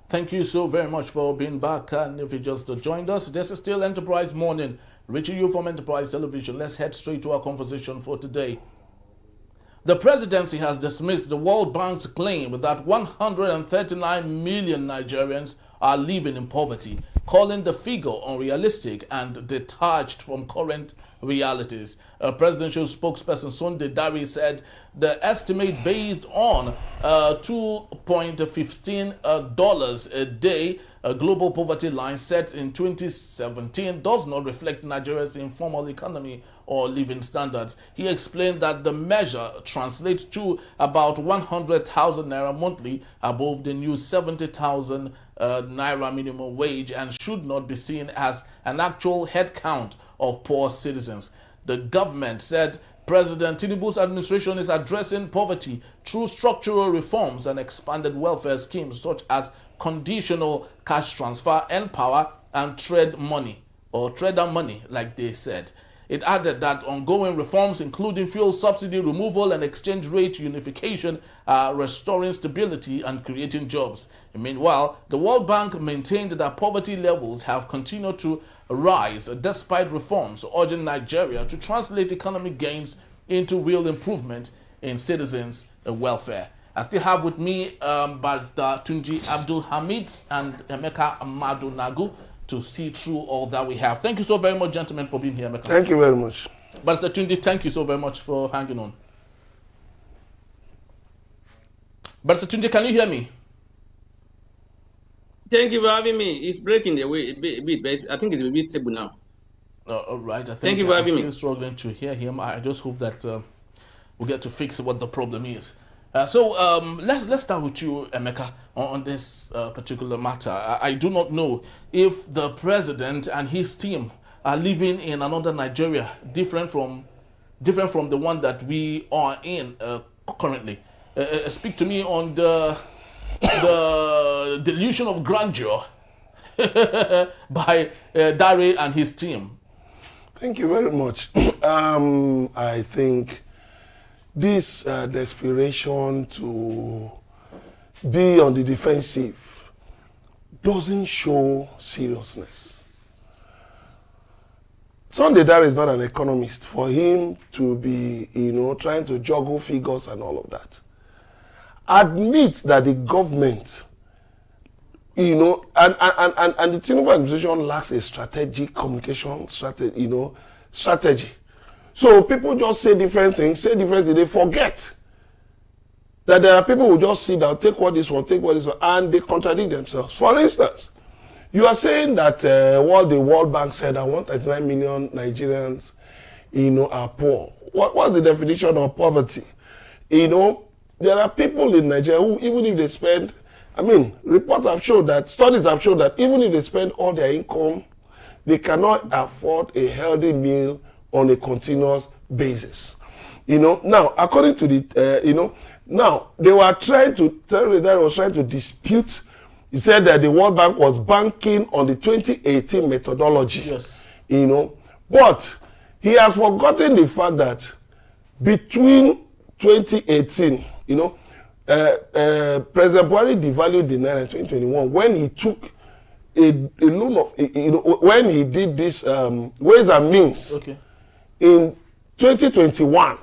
Thank you so very much for being back. And if you just joined us, this is still Enterprise Morning, reaching you from Enterprise Television. Let's head straight to our conversation for today. The presidency has dismissed the World Bank's claim that 139 million Nigerians are living in poverty, calling the figure unrealistic and detached from current realities. A presidential spokesperson Sunday Dari said the estimate based on $2.15 a day global poverty line set in 2017 does not reflect Nigeria's informal economy or living standards. He explained that the measure translates to about 100,000 naira monthly above the new 70,000 naira minimum wage and should not be seen as an actual head count of poor citizens. The government said President Tinubu's administration is addressing poverty through structural reforms and expanded welfare schemes such as Conditional Cash Transfer, Empower, and TraderMoni, or TraderMoni, like they said. It added that ongoing reforms, including fuel subsidy removal and exchange rate unification, are restoring stability and creating jobs. Meanwhile, the World Bank maintained that poverty levels have continued to rise despite reforms, urging Nigeria to translate economic gains into real improvement in citizens' welfare. I still have with me Barrister Tunji Abdul Hamid and Emeka Amadu Nagu to see through all that we have. Thank you so very much, gentlemen, for being here. Emeka. Thank you very much. Barrister Tunji, thank you so very much for hanging on. Barrister Tunji, can you hear me? Thank you for having me. It's breaking away a bit, but I think it's a bit stable now. All right. Thank you for having me. I'm still struggling to hear him. I just hope that we'll get to fix what the problem is. So let's start with you, Emeka, on this particular matter. I do not know if the president and his team are living in another Nigeria different from the one that we are in currently. Speak to me on the delusion of grandeur by Dare and his team. Thank you very much. I think this desperation to be on the defensive doesn't show seriousness. Sunday Dare is not an economist for him to be, trying to juggle figures and all of that. Admit that the government, and the Tinubu administration lacks a strategic communication strategy. So people just say different things, they forget that there are people who just sit down, take what this one, and they contradict themselves. For instance, you are saying that what the World Bank said that 139 million Nigerians, are poor. What's the definition of poverty? There are people in Nigeria who, even if they spend, reports have shown that, studies have shown that even if they spend all their income, they cannot afford a healthy meal on a continuous basis. Now, according to the, now they were trying to tell you that was trying to dispute. He said that the World Bank was banking on the 2018 methodology. Yes. But he has forgotten the fact that between 2018, President Bola devalued the naira in 2021 when he took a loan of, when he did this ways and means. Okay. In 2021,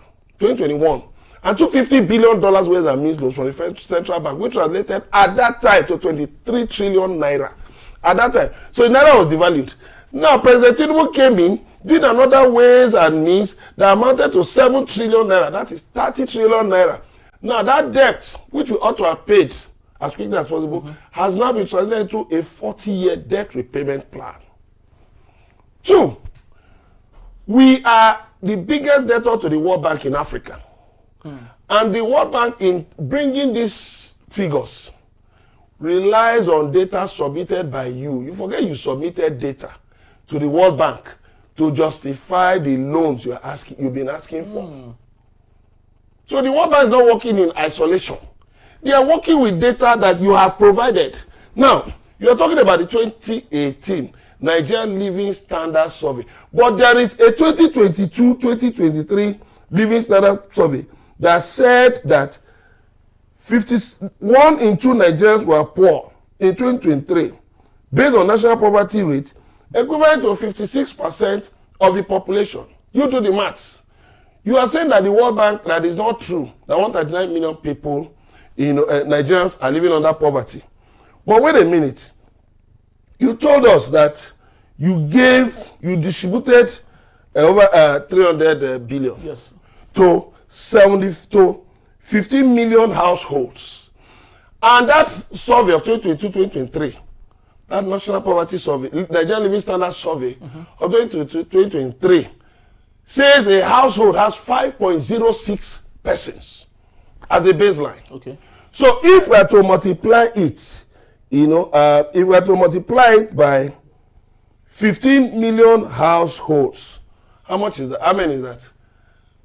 and $250 billion ways and means loans from the central bank, which translated at that time to 23 trillion naira. At that time, so naira was devalued. Now President Tinubu came in, did another ways and means that amounted to 7 trillion naira. That is 30 trillion naira. Now that debt, which we ought to have paid as quickly as possible, has now been translated into a 40-year debt repayment plan. 2. We are the biggest debtor to the World Bank in Africa. And the World Bank, in bringing these figures, relies on data submitted by you. You forget you submitted data to the World Bank to justify the loans you've been asking for. So the World Bank is not working in isolation. They are working with data that you have provided. Now, you are talking about the 2018 Nigerian Living Standard Survey. But there is a 2022-2023 Living Standard Survey that said that 51 in 2 Nigerians were poor in 2023, based on national poverty rate, equivalent to 56% of the population. You do the maths. You are saying that the World Bank, that is not true, that 139 million people, Nigerians are living under poverty. But wait a minute. You told us that you distributed over 300 billion to 15 million households. And that survey of 2022-2023, that National Poverty Survey, Nigerian Living Standard Survey of 2022-2023, says a household has 5.06 persons as a baseline. Okay. So if we are to multiply it, if we are to multiply it by 15 million households, how much is that? How many is that?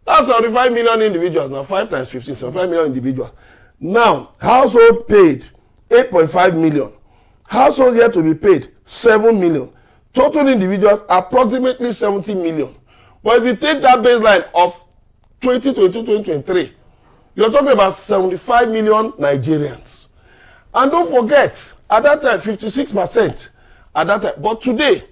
That's 75 million individuals. Now 5 times 15, 75 million individuals. Now, household paid 8.5 million. Households yet to be paid 7 million. Total individuals approximately 70 million. But if you take that baseline of 2022-2023, you're talking about 75 million Nigerians. And don't forget, at that time, 56% at that time. But today,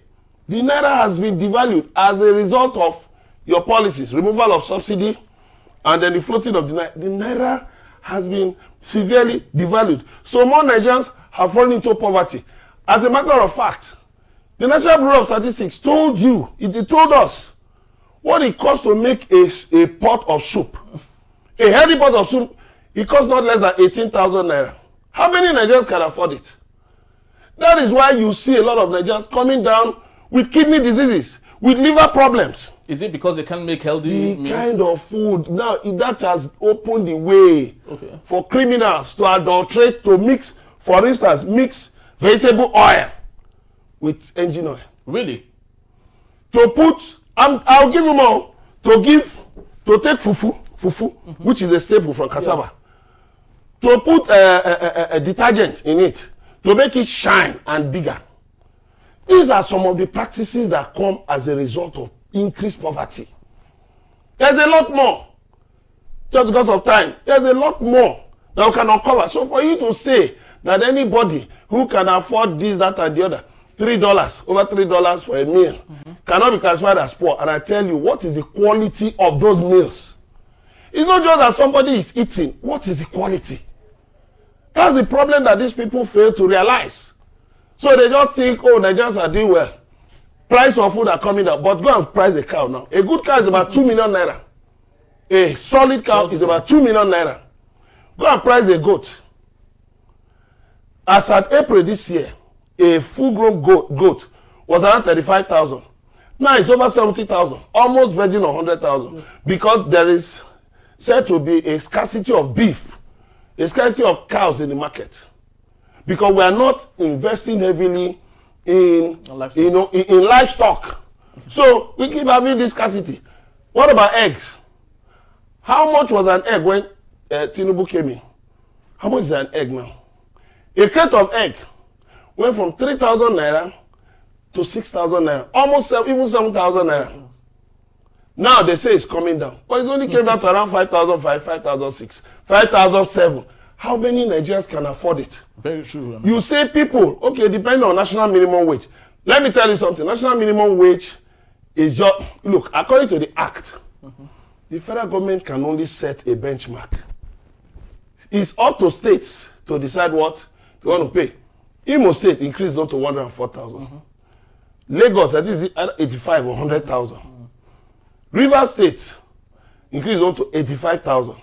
the Naira has been devalued as a result of your policies, removal of subsidy, and then the floating of the Naira. The Naira has been severely devalued. So more Nigerians have fallen into poverty. As a matter of fact, the National Bureau of Statistics told you, it told us, what it costs to make a pot of soup. A healthy pot of soup, it costs not less than 18,000 naira. How many Nigerians can afford it? That is why you see a lot of Nigerians coming down with kidney diseases, with liver problems. Is it because they can't make healthy meals? Kind of food. Now, that has opened the way for criminals to adulterate, to mix, for instance, mix vegetable oil with engine oil. Really? To put, I'll give you more, to take fufu, which is a staple from cassava, to put a detergent in it, to make it shine and bigger. These are some of the practices that come as a result of increased poverty. There's a lot more. Just because of time, there's a lot more that we cannot cover. So for you to say that anybody who can afford this, that, and the other, $3, over $3 for a meal, cannot be classified as poor. And I tell you, what is the quality of those meals? It's not just that somebody is eating. What is the quality? That's the problem that these people fail to realize. So they just think, oh, Nigerians are doing well. Price of food are coming down. But go and price a cow now. A good cow is about 2 million naira. A solid cow is about 2 million naira. Go and price a goat. As at April this year, a full-grown goat was around 35,000. Now it's over 70,000, almost verging on 100,000, because there is said to be a scarcity of beef, a scarcity of cows in the market, because we are not investing heavily in livestock. In livestock. So we keep having this scarcity. What about eggs? How much was an egg when Tinubu came in? How much is an egg now? A crate of egg went from 3,000 naira to 6,000 naira, almost even 7,000 naira. Now they say it's coming down, but it only came down to around 5,500, 5,600, 5,700. How many Nigerians can afford it? Very true. You say people, okay, depending on national minimum wage. Let me tell you something. National minimum wage is just, look, according to the Act, the federal government can only set a benchmark. It's up to states to decide what they want to pay. Imo State increased on to 104,000. Lagos, that is 85 or 100,000. River State increased on to 85,000.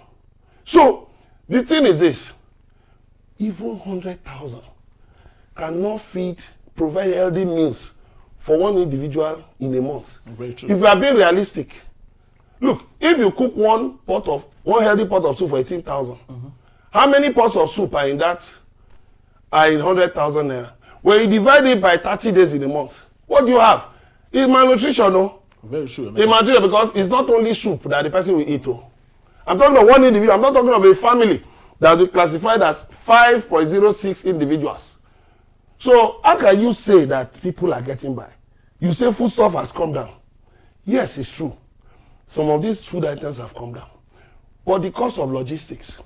So, the thing is this, even 100,000 cannot provide healthy meals for one individual in a month. Very true. If you are being realistic, look, if you cook one healthy pot of soup for 18,000, how many pots of soup are in that? Are in 100,000 naira. When you divide it by 30 days in a month, what do you have? It's malnutrition, no? Very true. It's malnutrition because it's not only soup that the person will eat. I'm talking about one individual. I'm not talking about a family that will be classified as 5.06 individuals. So how can you say that people are getting by? You say foodstuff has come down. Yes, it's true. Some of these food items have come down. But the cost of logistics.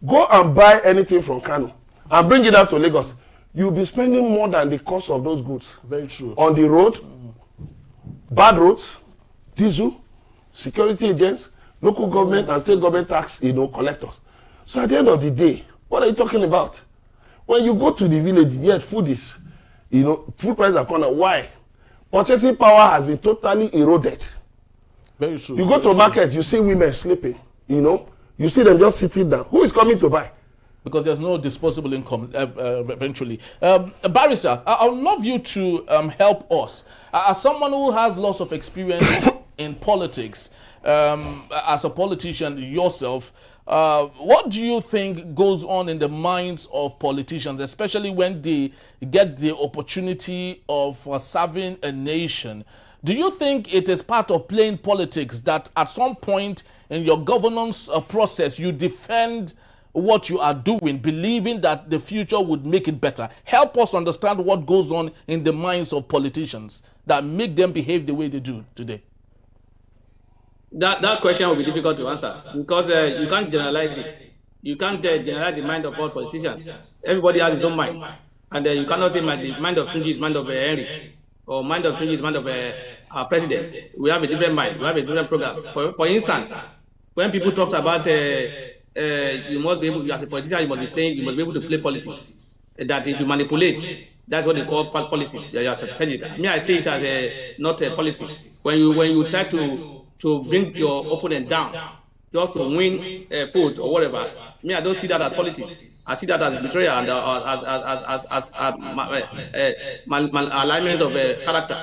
Go and buy anything from Kano and bring it up to Lagos. you'll be spending more than the cost of those goods. Very true. On the road, bad roads, diesel, security agents, local government and state government tax, collectors. So at the end of the day, what are you talking about? When you go to the village, yet food is, food prices are gone up. Why? Purchasing power has been totally eroded. Very true. You go to markets, you see women sleeping, you see them just sitting down. Who is coming to buy? Because there's no disposable income eventually. Barrister, I would love you to help us. As someone who has lots of experience in politics, as a politician yourself, what do you think goes on in the minds of politicians, especially when they get the opportunity of serving a nation? Do you think it is part of playing politics that at some point in your governance process you defend what you are doing, believing that the future would make it better? Help us understand what goes on in the minds of politicians that make them behave the way they do today. That question will be difficult to answer because you can't generalize it. You can't generalize the mind of all politicians. Everybody has his own mind, and you cannot say the mind of Tunji is mind of Henry, or mind of Tunji is mind of our president. We have a different mind. We have a different program. For instance, when people talk about you must be able, as a politician, you must be able to play politics. That if you manipulate, that's what they call politics. They are strategic. Me, I say it as not politics. When you try to bring your opponent down just to win vote or whatever, me, I don't see that as politics. I see that as betrayal and as alignment of character.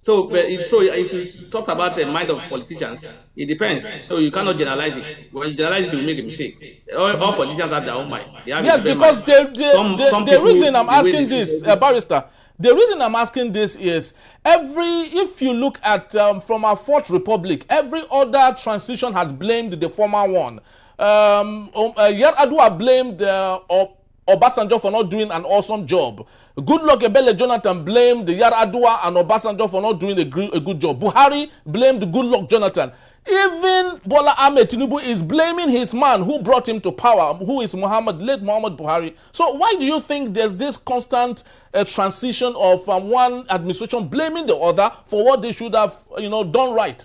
So if you talk about the mind of politicians, it depends. So you cannot generalize it. When you generalize it, you make a mistake. All politicians have their own mind. Yes, because the reason I'm asking this, Barrister, the reason I'm asking this is if you look at from our Fourth Republic, every other transition has blamed the former one. Yar'Adua blamed Obasanjo for not doing an awesome job. Goodluck Ebele Jonathan blamed Yar'Adua and Obasanjo for not doing a good job. Buhari blamed Goodluck Jonathan. Even Bola Tinubu is blaming his man who brought him to power, who is late Muhammad Buhari. So why do you think there's this constant transition of one administration blaming the other for what they should have, done right?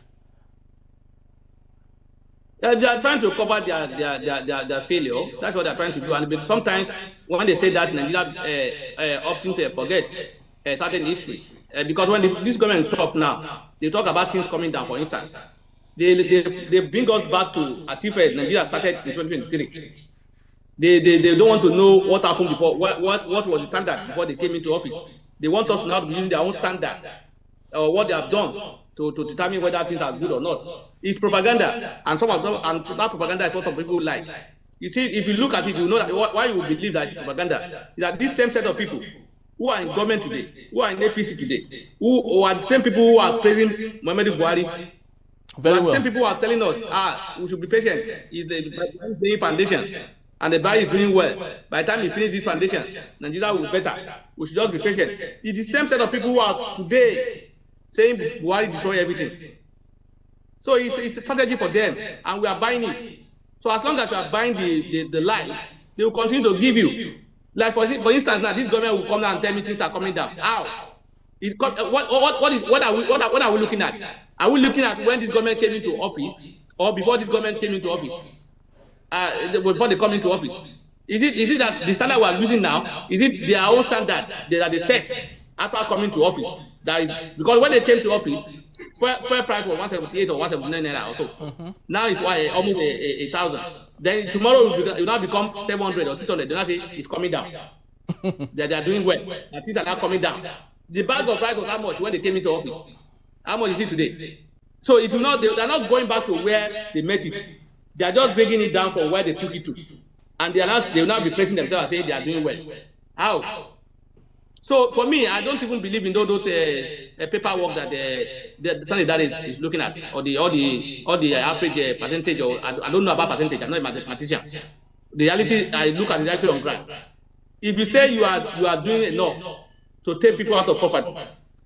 They are trying to cover their failure. That's what they're trying to do. And sometimes when they say that, Nigeria often forget certain history. Because when this government talk now, they talk about things coming down. For instance, they bring us back to as if Nigeria started in 2023. They don't want to know what happened before. What was the standard before they came into office? They want us now to be using their own standard or what they have done to determine whether things are good or not. It's propaganda, and that propaganda is what some people like. You see, if you look at it, you know that why you believe that it's propaganda is that this same set of people who are in government today, who are in APC today, who are the same people who are praising Muhammadu Buhari. Very well. Same people who are telling us, we should be patient. Is the foundation, and the Buhari is doing well. By the time we finish this foundation, Nigeria will be better. We should just be patient. It's the same set of people who are today saying Buhari destroy everything. So it's a strategy for them, and we are buying it. So as long as you are buying the lies, they will continue to give you. Like for instance, now this government will come down and tell me things are coming down. How? What are we looking at? Are we looking at when this government came into office, or before this government came into office? Before they come into office, is it that the standard we are using now? Is it their own standard that they set after coming to office? Because when they came to office, fair price was 178 or 179 naira or so. Now it's almost 1,000. Then tomorrow it will now become 700 or 600. They now say it's coming down. They are doing well. And things are now coming down. The bag of rice was how much when they came into office? How much is it today? So if you know, they are not going back to where they met it. They are just bringing it down from where they took it to. And they will now be praising themselves and saying they are doing well. How? So for me, I don't even believe in those paperwork that the standard that is looking at, or the average percentage, or I don't know about percentage. I'm not a mathematician. The reality, I look at the reality on ground. If you say you are doing enough to take people out of poverty,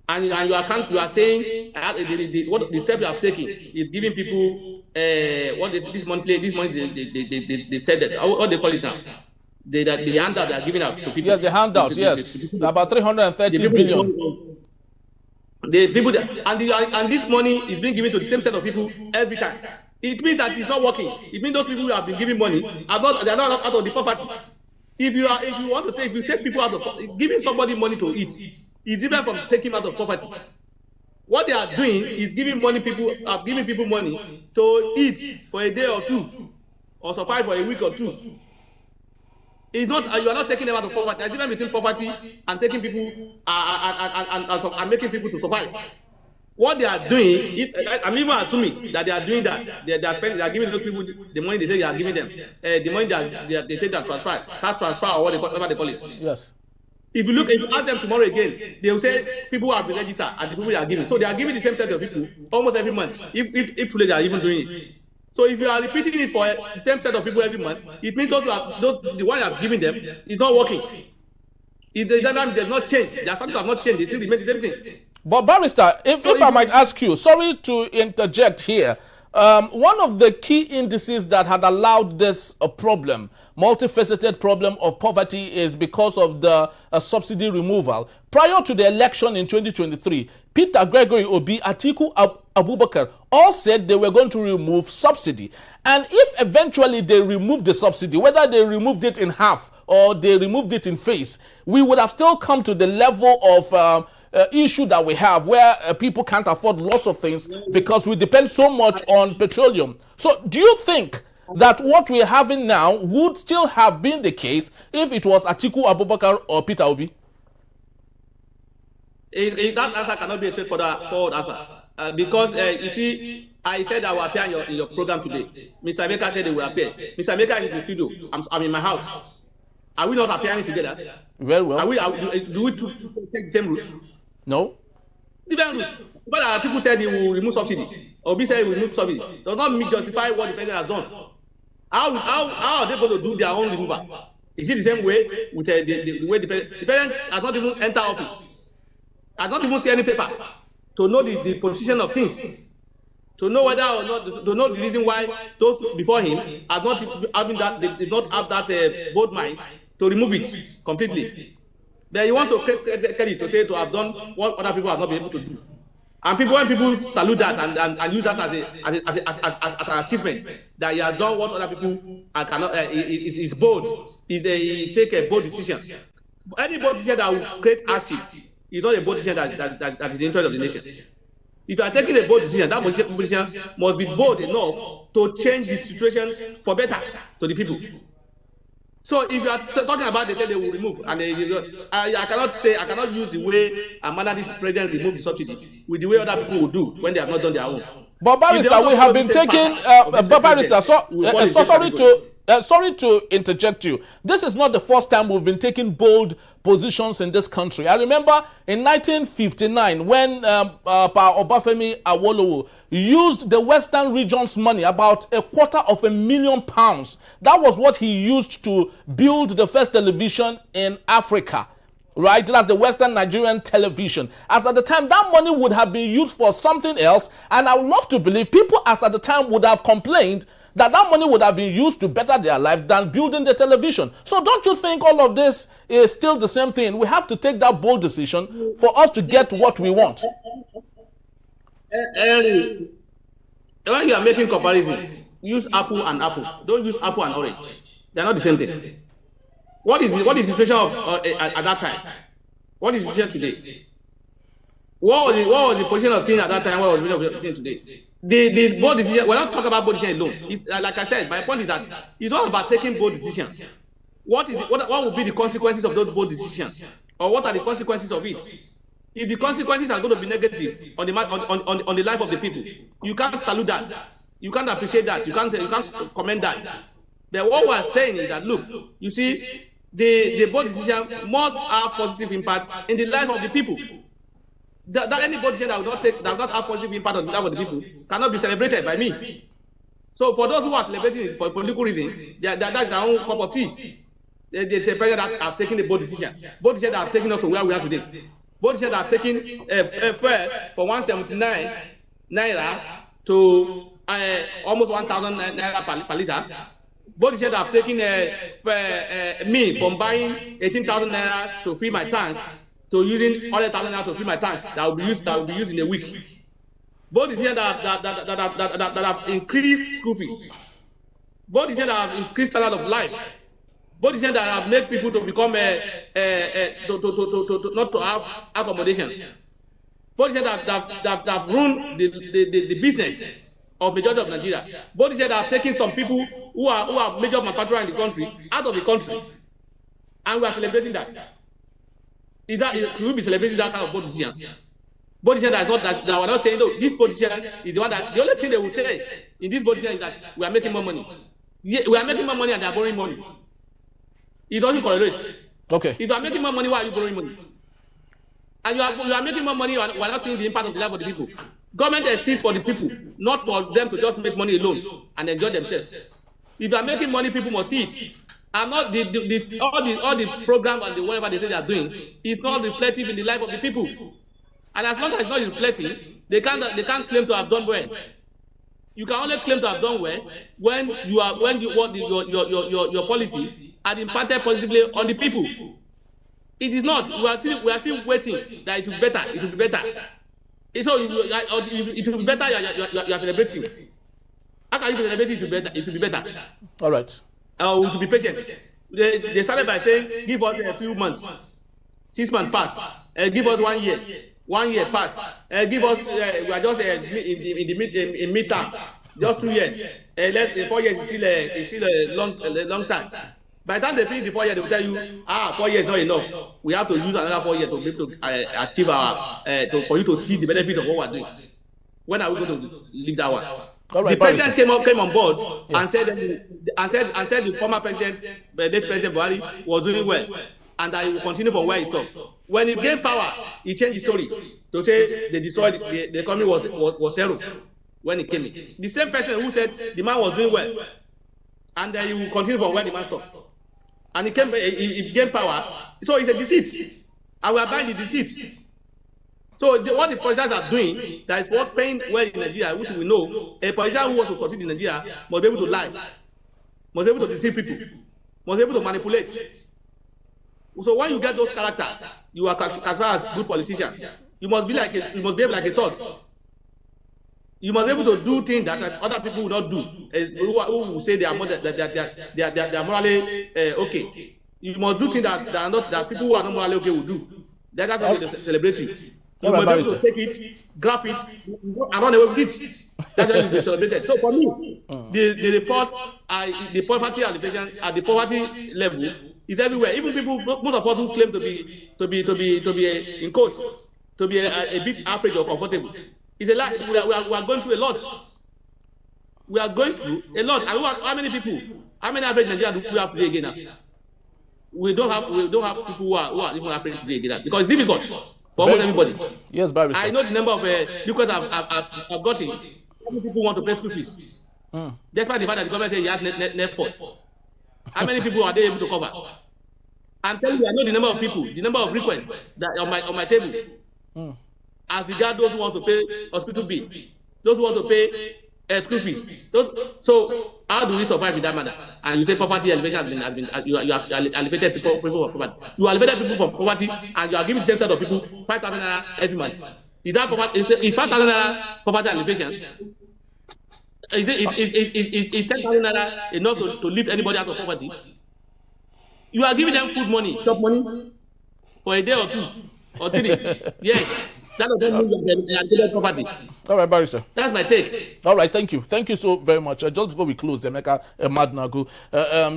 and you are saying what the step you have taken is giving people this money they said that what they call it now. the handout they are giving out to people. Yes, the handout, yes. About 330 billion. The people that, and this money is being given to the same set of people every time. It means that it's not working. It means those people who have been giving money they are not out of the poverty. If you take people out of giving somebody money to eat is different from taking them out of poverty. What they are doing is giving people money to eat for a day or two, or survive for a week or two. It's not you are not taking them out of poverty. There's a difference between poverty and taking people and making people to survive. What they are doing, I'm even assuming that they are doing that. They are giving those people the money they say they are giving them. The money they say they are cash transfer or whatever they call it. Yes. If you ask them tomorrow again, they will say people have been registered and the people they are giving. So they are giving the same set of people almost every month. If truly they are even doing it. So if you are repeating it for the same set of people every month, it means the one you are giving them is not working. It does not change. Their status have not changed. They still remain the same thing. But Barrister, if I might ask you, sorry to interject here, one of the key indices that had allowed this problem, multifaceted problem of poverty, is because of the subsidy removal. Prior to the election in 2023, Peter Gregory Obi, Atiku Abubakar all said they were going to remove subsidy. And if eventually they removed the subsidy, whether they removed it in half or they removed it in phase, we would have still come to the level of issue that we have where people can't afford lots of things because we depend so much on petroleum. So do you think that what we're having now would still have been the case if it was Atiku Abubakar or Peter Obi? That answer cannot be a straightforward answer. Because you see, I said I will appear in your program today. Mr. Emeka said they will appear. Mr. Emeka is in the studio. I'm in my house. Are we not appearing together? Very well. Do we take the same route? No. Different route. But people said he will remove subsidy. Obi said he will remove subsidy. Does not justify what the president has done. How are they going to do their own removal? Is it the same way with the way the president has not even entered office? Has not even seen any paper to know the position of things, to know whether or not, to know the reason why those before him are not having that, they did not have that bold mind to remove it completely. But he wants to credit to say to have done what other people have not been able to do. And when people salute that and use that as an achievement, that he has done what other people cannot, is bold, he take a bold decision. Any bold decision that will create hardship is not a bold decision that is the interest of the nation. If you are taking a bold decision, that decision must be bold enough to change the situation for better to the people. So if you are talking about they say they will remove, and I cannot use the way a manner this president removed the subsidy with the way other people will do when they have not done their own. But Barrister, we have been taking, Barrister, sorry to interject you. This is not the first time we've been taking bold positions in this country. I remember in 1959 when Obafemi Awolowo used the Western region's money, about £250,000. That was what he used to build the first television in Africa. Right, that's the Western Nigerian television. As at the time, that money would have been used for something else, and I would love to believe people as at the time would have complained that money would have been used to better their life than building the television. So don't you think all of this is still the same thing? We have to take that bold decision for us to get what we want. When you are making comparisons, use apple and apple. Don't use apple and orange. They're not the same thing. What is the situation of at that time? What is the situation today? What was the position of things at that time? What was the position of things today? The bold decision, we're not talking about bold decision alone. Like I said, my point is that it's not about taking bold decisions. What would be the consequences of those bold decisions? Or what are the consequences of it? If the consequences are going to be negative on the life of the people, you can't salute that. You can't appreciate that. You can't commend that. But what we're saying is that, look, you see, the bold decision must have positive impact in the life of the people. That any bold decision that will not have positive impact on the life of the people cannot be celebrated by me. So for those who are celebrating it for political reasons, that's their own cup of tea. They say president that have taken a bold decision. Bold decision that have taken us to where we are today. Bold decision that have taken fuel for 179 naira to almost 1,000 naira per liter. Both said I've taken me from buying 18,000 naira to fill my tank to using 100,000 naira to fill my tank that will be used in a week. Both said that have increased school fees. Both said that have increased standard of life. Both said that have made people to become not to have accommodation. Both said that have ruined the business of majority of Nigeria. Both said that have taken some people who are major manufacturers in the country out of the country, and we are celebrating that. Should we be celebrating that kind of politician? Politician that is not that we're not saying no. This politician is the one that the only thing they will say in this politician is that we are making more money. Yeah, we are making more money and they are borrowing money. It doesn't correlate. Okay. If you are making more money, why are you borrowing money? And you are making more money, we are not seeing the impact of the life of the people. Government exists for the people, not for them to just make money alone and enjoy themselves. If you are making money, people must see it. And not all the program and the whatever they say they are doing is not reflective in the life of the people. And as long as it's not reflective, they can't claim to have done well. You can only claim to have done well when your policies are impacted positively on the people. It is not. We are still waiting that it will be better. It will be better. So it will be better. You are celebrating. How can you be celebrating? It will be better. All right. We should be patient. They started by saying, give us a few months, 6 months pass. Give us 1 year. 1 year pass. Give us. We are just in midterm. Just 2 years. 4 years is still a long time. By the time they finish the 4 years, they will tell you, 4 years is not enough. We have to use another 4 years to be able to achieve for you to see the benefit of what we're doing. When are we going to leave that one? Right, the president came on board and said the former president, the late President Buhari, was doing well, and that he will continue from where he stopped. When he gained power, he changed the story to say they destroyed the economy was zero when he came in. The same person who said the man was doing well, and then he will continue from where the man stopped. And he gained power, so it's a deceit, and we are buying the deceit. So what the politicians are doing, that is what paying well in Nigeria, which we know, a politician who wants to succeed in Nigeria must be able to lie, must be able to deceive people, must be able to manipulate. So when you get those characters, you are classified as good politician. You must be able like a thug. You must be able to do things that other people will not do. Who will say they are morally okay. You must do things that people who are not morally okay will do. That's why they celebrate you. You must be able to take it, grab it, and run away with it. That's why you be celebrated. So for me, the report, the poverty alleviation at the poverty level is everywhere. Even people, most of us who claim to be in quotes, to be a bit afraid or comfortable, it's a lie. We are going through a lot. We are going through a lot. And how many people? How many average Nigerians do we have today again now? We don't have people who are even afraid today again now, because it's difficult for almost everybody. Yes, Barry. I know the number of requests I've gotten. How many people want to pay school fees? Despite the fact that the government said he has net for. How many people are they able to cover? I'm telling you, I know the number of people, the number of requests that on my table. As regard those who want to pay hospital bill, those who want to pay school fees. So how do we survive in that manner? And you say poverty elevation has been you have elevated people from poverty. You elevated people from poverty, and you are giving the same set of people 5,000 naira every month. Is that poverty? Is 5,000 naira poverty elevation? Is 10,000 naira enough to lift anybody out of poverty? You are giving them food money, chop money for a day or 2 or 3. Yes. That doesn't mean you are poverty. All right, Barrister. That's my take. All right, thank you. Thank you so very much. Just before we close, Emeka Madnagu,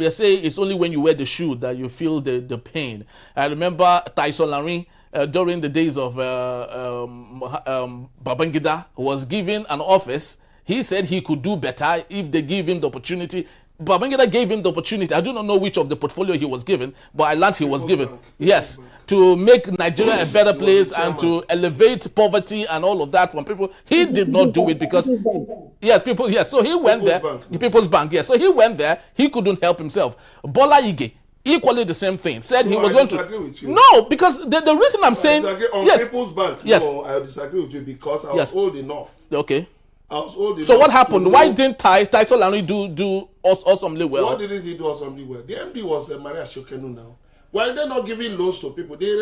you say it's only when you wear the shoe that you feel the pain. I remember Tyson Larin, during the days of Babangida, was given an office. He said he could do better if they give him the opportunity. Babangida gave him the opportunity. I do not know which of the portfolio he was given, but I learned he was given. Yes, to make Nigeria a better place and to elevate poverty and all of that from people. He did not do it because, yes, people, yes. So he went there, the People's Bank, yes. So he went there, he couldn't help himself. Bola Ige, equally the same thing, said he was going to. No, because the reason I'm saying, on yes, People's Bank, yes. No, I disagree with you because I was old enough. Okay. I was old enough. So what happened? Why didn't Title Larry do awesomely well? What didn't he do awesomely well? The MD was Maria Shokenu now. Why are they not giving loans to people? They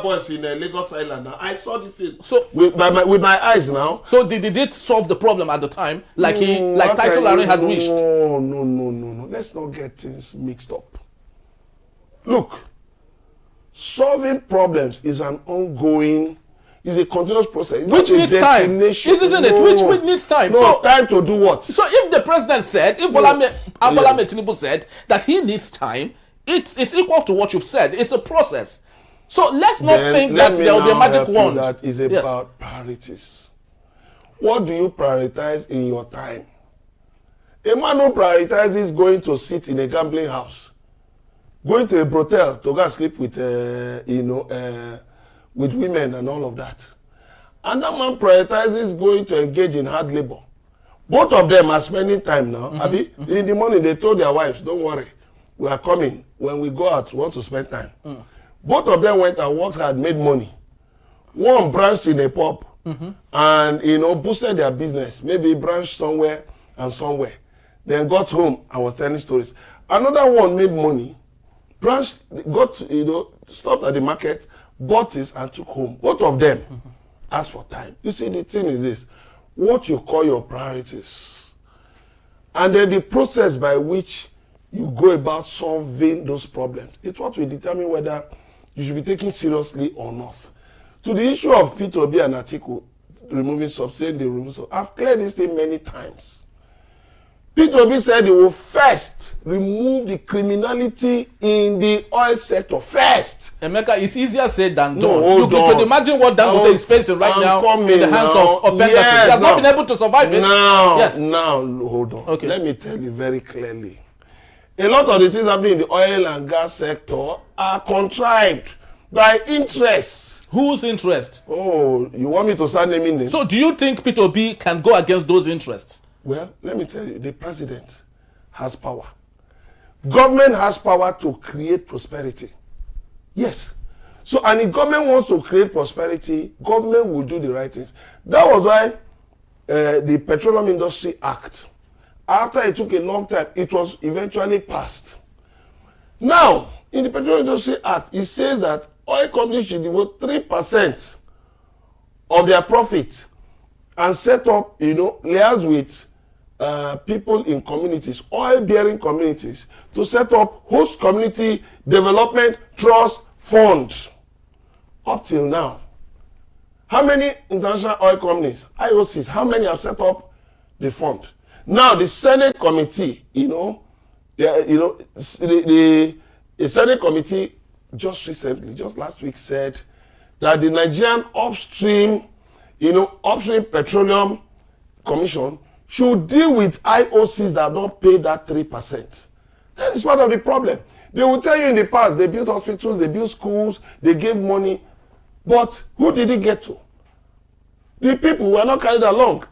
boys in Lagos Island now. I saw this thing. So with my eyes now. So did it solve the problem at the time, like Title Larry had wished? No. Let's not get things mixed up. Look, solving problems is an ongoing, is a continuous process. Which needs time, isn't it? Which needs time. No, time to do what? So if the president said, if Bola Tinubu said that he needs time, it's equal to what you've said. It's a process. So let's not think that there will be a magic wand. That is about priorities. What do you prioritize in your time? A man who prioritizes going to sit in a gambling house, going to a brothel to go and sleep with, with women and all of that. And that man prioritizes going to engage in hard labor. Both of them are spending time now. In the morning, they told their wives, don't worry, we are coming. When we go out, we want to spend time. Both of them went and worked hard, made money. One branched in a pub and, boosted their business. Maybe branched somewhere and somewhere. Then got home and was telling stories. Another one made money, branched, got, stopped at the market, bought this and took home. Both of them asked for time. You see, the thing is this, what you call your priorities, and then the process by which you go about solving those problems. It's what will determine whether you should be taken seriously or not. To the issue of P2B and Atiku removing subsidy, I've cleared this thing many times. P2B said he will first remove the criminality in the oil sector first. Emeka, it's easier said than done. You could imagine what Dangote is facing right now in the hands of Pegasus. He has not been able to survive it. Now, hold on. Okay. Let me tell you very clearly. A lot of the things happening in the oil and gas sector are contrived by interests. Whose interest? Oh, you want me to start naming them? So do you think P2B can go against those interests? Well, let me tell you, the president has power. Government has power to create prosperity. Yes. So, and if government wants to create prosperity, government will do the right things. That was why the Petroleum Industry Act, after it took a long time, it was eventually passed. Now, in the Petroleum Industry Act, it says that oil companies should devote 3% of their profit and set up, liaise with people in communities, oil-bearing communities, to set up host community development trust funds. Up till now, how many international oil companies, IOCs, how many have set up the fund? Now the Senate committee, the Senate committee just recently, just last week, said that the Nigerian upstream petroleum commission should deal with IOCs that don't pay that 3%. That is part of the problem. They will tell you in the past, they built hospitals, they built schools, they gave money. But who did it get to? The people were not carried along.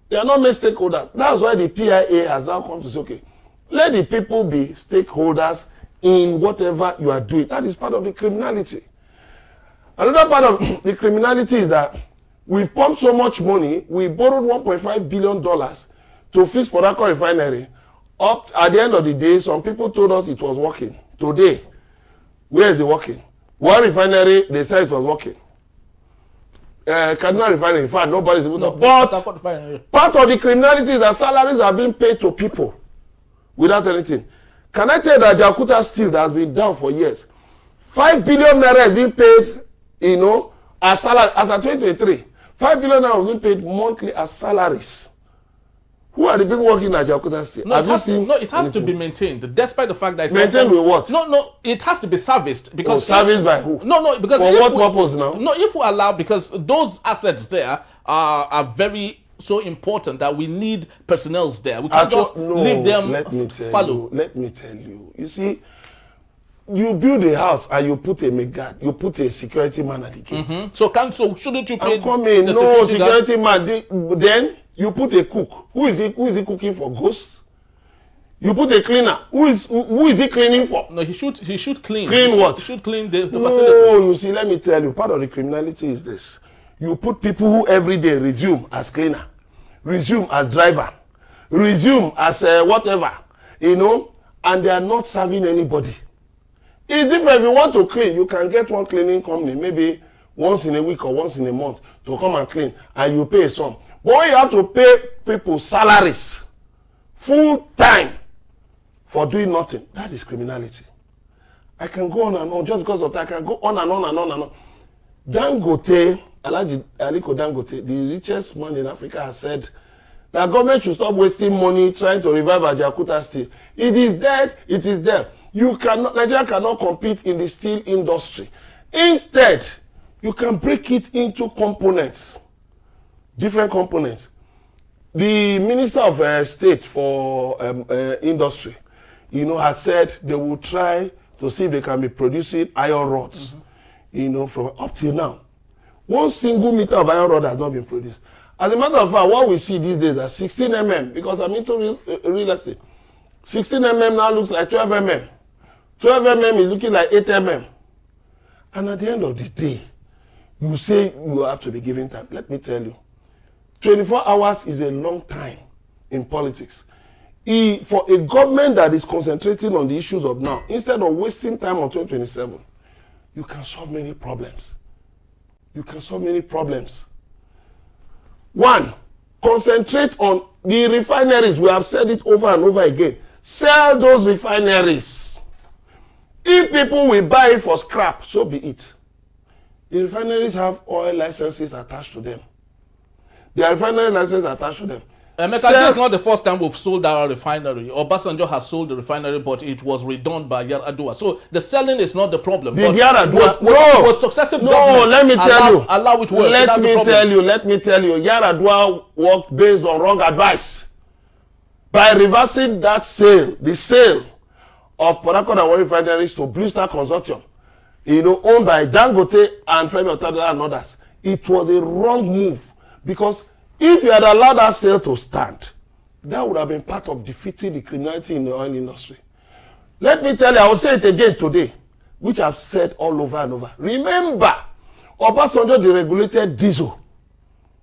They are not made stakeholders. That's why the PIA has now come to say, okay, let the people be stakeholders in whatever you are doing. That is part of the criminality. Another part of the criminality is that we've pumped so much money, we borrowed $1.5 billion to fix Port Harcourt refinery. Up at the end of the day, some people told us it was working. Today, where is it working? One refinery, they said it was working. Cardinal refinery, in fact, nobody's able to. But part of the criminality is that salaries are being paid to people without anything. Can I tell you that Jakarta Steel that has been down for years? 5 billion naira is being paid, as salary, as of 2023. 5 billion naira was being paid monthly as salaries. Who are the people working at Jakarta Steel? It has to be maintained, despite the fact that it's maintained with what? No, it has to be serviced because serviced by who? No, because for what purpose now? No, if we allow, because those assets there are very so important that we need personnel there. We can't just leave them fallow. Let me tell you. You see, you build a house and you put a maid, you put a security man at the gate. So shouldn't you pay the security man? Then you put a cook. Who is he cooking for? Ghosts? You put a cleaner. Who is he cleaning for? No, he should clean. Clean what? He should clean the facility. No, you see, let me tell you, part of the criminality is this. You put people who every day resume as cleaner. resume as driver, resume as whatever, you know, and they are not serving anybody. It's different. If you want to clean, you can get one cleaning company, maybe once in a week or once in a month, to come and clean, and you pay some. But when you have to pay people salaries, full time, for doing nothing, that is criminality. I can go on and on, just because of that, I can go on and on and on and on. Dangote, Aliko Dangote, the richest man in Africa, has said that government should stop wasting money trying to revive Ajaokuta steel. It is dead, it is there. Nigeria cannot compete in the steel industry. Instead, you can break it into components, different components. The Minister of State for Industry, you know, has said they will try to see if they can be producing iron rods, you know, from up till now. One single meter of iron rod has not been produced. As a matter of fact, what we see these days are 16 mm, because I'm into real estate. 16 mm now looks like 12 mm. 12 mm is looking like 8 mm. And at the end of the day, you say you have to be given time. Let me tell you, 24 hours is a long time in politics. For a government that is concentrating on the issues of now, instead of wasting time on 2027, you can solve many problems. You can solve many problems. One, concentrate on the refineries. We have said it over and over again. Sell those refineries. If people will buy it for scrap, so be it. The refineries have oil licenses attached to them. The refinery license attached to them. Emeka, this is not the first time we've sold our refinery. Obasanjo has sold the refinery, but it was redone by Yar'Adua. So the selling is not the problem. But Yar'Adua, successive governments let me tell you. Allow it work. Let me tell you. Yar'Adua worked based on wrong advice. By reversing that sale, the sale of Port Harcourt and Warri refineries to Blue Star Consortium, you know, owned by Dangote and Femi Otedola and others, it was a wrong move, because if you had allowed that sale to stand, that would have been part of defeating the criminality in the oil industry. Let me tell you, I will say it again today, which I've said all over and over. Remember, Obasanjo deregulated diesel.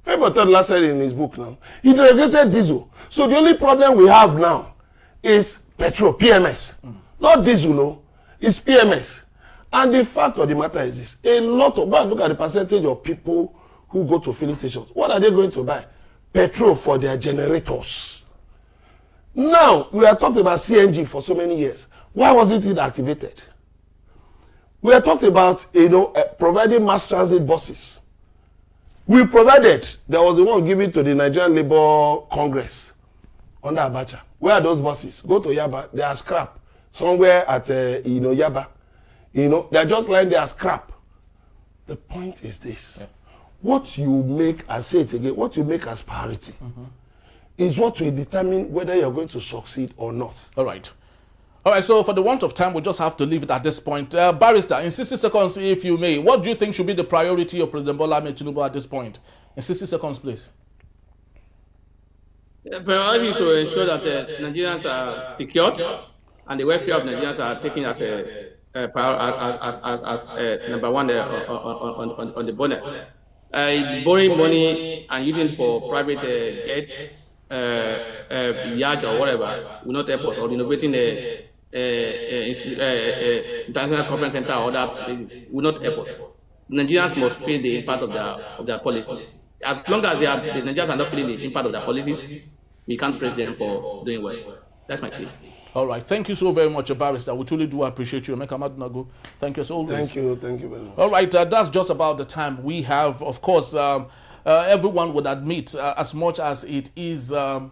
Femi Otedola said in his book now, he deregulated diesel. So the only problem we have now is petrol, PMS. Not diesel, no. It's PMS. And the fact of the matter is this. Go and look at the percentage of people who go to filling stations. What are they going to buy? Petrol for their generators. Now, we are talking about CNG for so many years. Why wasn't it activated? We are talking about, you know, providing mass transit buses. We provided, there was the one given to the Nigerian Labour Congress under Abacha. Where are those buses? Go to Yaba, they are scrap. Somewhere at, you know, Yaba. You know, they are just lying there scrap. The point is this. Yeah. What you make, I say it again, what you make as priority is what will determine whether you're going to succeed or not. All right. All right, so for the want of time, we'll just have to leave it at this point. Barrister, in 60 seconds, if you may, what do you think should be the priority of President Bola Tinubu at this point? In 60 seconds, please. The priority is to ensure that Nigerians are secured and the welfare of Nigerians are taken as number one on the bonnet. Borrowing money and using it for private jets, yachts or whatever will not help us, or innovating the international conference center or other places will not help us. Nigerians must feel the impact of their policies. As long as the Nigerians are not feeling the impact of their policies, we can't praise them for doing well. That's my take. All right. Thank you so very much, Barrister. We truly do appreciate you. Emeka Madunago. Thank you as always. Thank you very much. All right. That's just about the time we have. Of course, everyone would admit, as much as it is the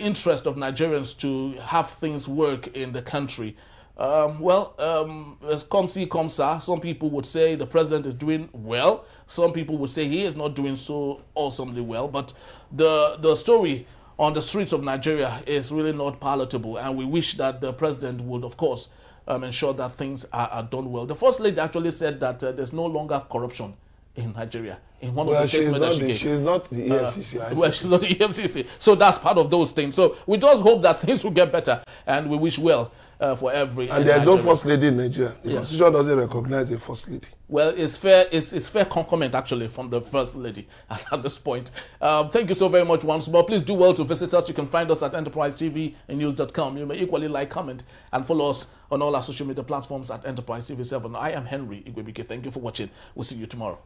interest of Nigerians to have things work in the country, as come see, come sir, some people would say the president is doing well. Some people would say he is not doing so awesomely well. But the story on the streets of Nigeria is really not palatable, and we wish that the president would, of course, ensure that things are done well. The First Lady actually said that there's no longer corruption in Nigeria. In one of the statements that she gave. She's not the EFCC. Well, she's not the EFCC. So that's part of those things. So we just hope that things will get better, and we wish well for every. And there's no first lady in Nigeria. The constitution doesn't recognize a first lady. Well, it's fair. It's fair comment actually from the first lady at this point. Thank you so very much once more. Please do well to visit us. You can find us at Enterprise TV and news.com. You may equally like, comment, and follow us on all our social media platforms at Enterprise TV7. I am Henry Igwebike. Thank you for watching. We'll see you tomorrow.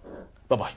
Bye bye.